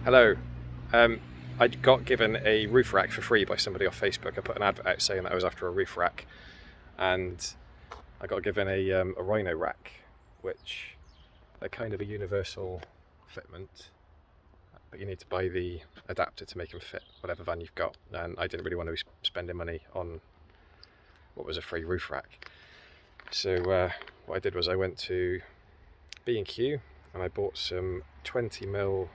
Hello. I got given a roof rack for free by somebody off Facebook. I put an advert out saying that I was after a roof rack, and I got given a Rhino rack, which they're kind of a universal fitment, but you need to buy the adapter to make them fit whatever van you've got. And I didn't really want to be spending money on what was a free roof rack. So what I did was I went to B&Q and I bought some 20mm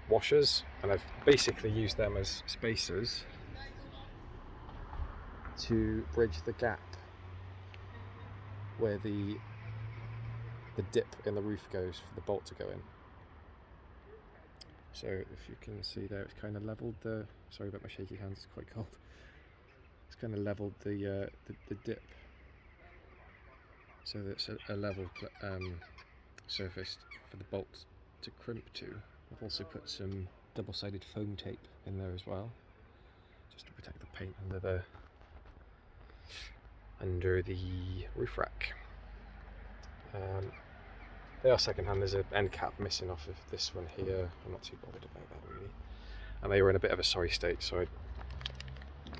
washers, and I've basically used them as spacers to bridge the gap where the dip in the roof goes for the bolt to go in. So if you can see there, it's kind of leveled the, sorry about my shaky hands, it's quite cold. It's kind of leveled the dip so that it's a level surface for the bolt to crimp to. I've also put some double-sided foam tape in there as well, just to protect the paint under the roof rack. They are second-hand. There's an end cap missing off of this one here. I'm not too bothered about that really. And they were in a bit of a sorry state, so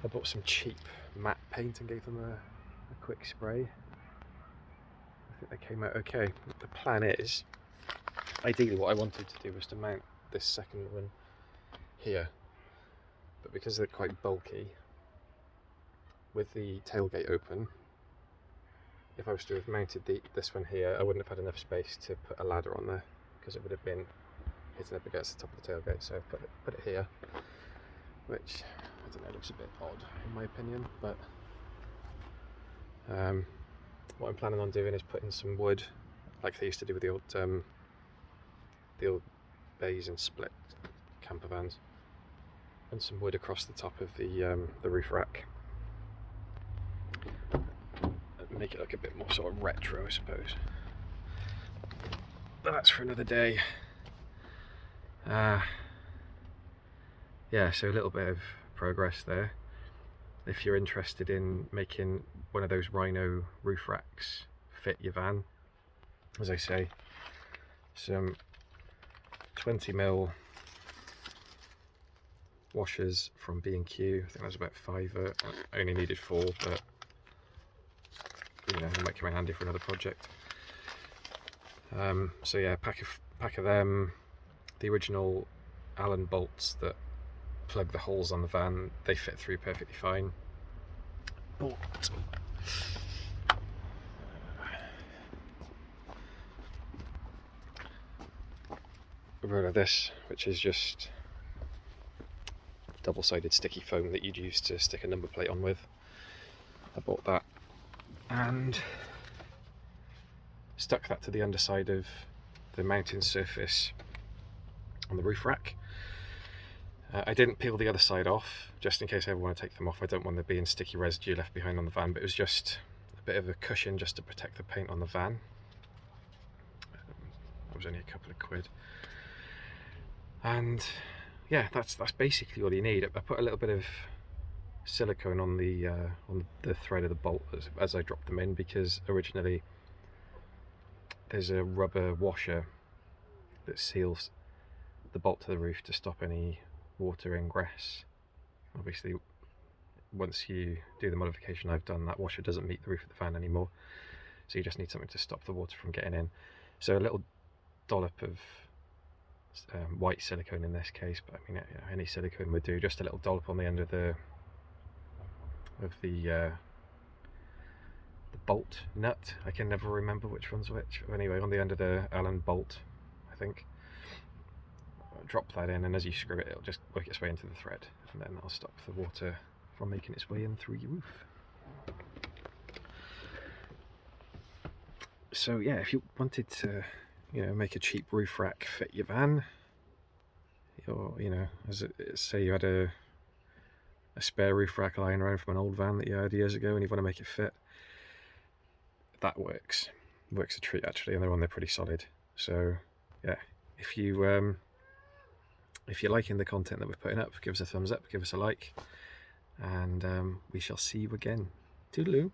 I bought some cheap matte paint and gave them a quick spray. I think they came out okay. The plan is, ideally what I wanted to do was to mount this second one here, but because they're quite bulky, with the tailgate open, if I was to have mounted this one here, I wouldn't have had enough space to put a ladder on there, because it would have been hitting up against the top of the tailgate. So I've put it here, which, I don't know, looks a bit odd in my opinion, but what I'm planning on doing is putting some wood, like they used to do with the old bays and split camper vans, and some wood across the top of the roof rack. Make it look a bit more sort of retro, I suppose. But that's for another day. Yeah, so a little bit of progress there. If you're interested in making one of those Rhino roof racks fit your van, as I say, some 20mm washers from B&Q. I think that was about £5. I only needed 4, but you know, it might come in handy for another project. So yeah, pack of them. The original Allen bolts that plug the holes on the van, they fit through perfectly fine. But a roll of this, which is just double-sided sticky foam that you'd use to stick a number plate on with. I bought that and stuck that to the underside of the mounting surface on the roof rack. I didn't peel the other side off, just in case I ever want to take them off. I don't want there being sticky residue left behind on the van, but it was just a bit of a cushion just to protect the paint on the van. That was only a couple of quid. And yeah, that's basically all you need. I put a little bit of silicone on the thread of the bolt as I dropped them in, because originally there's a rubber washer that seals the bolt to the roof to stop any water ingress. Obviously, once you do the modification I've done, that washer doesn't meet the roof of the van anymore, so you just need something to stop the water from getting in. So a little dollop of white silicone in this case, but I mean, you know, any silicone would do. Just a little dollop on the end of the bolt nut. I can never remember which one's which. Anyway, on the end of the Allen bolt, I think. Drop that in, and as you screw it, it'll just work its way into the thread, and then that'll stop the water from making its way in through your roof. So yeah, if you wanted to, you know, make a cheap roof rack fit your van, or you know, say you had a spare roof rack lying around from an old van that you had years ago and you want to make it fit, that works a treat actually, and they're pretty solid. So yeah, if you're liking the content that we're putting up, give us a thumbs up, give us a like, and we shall see you again. Toodaloo.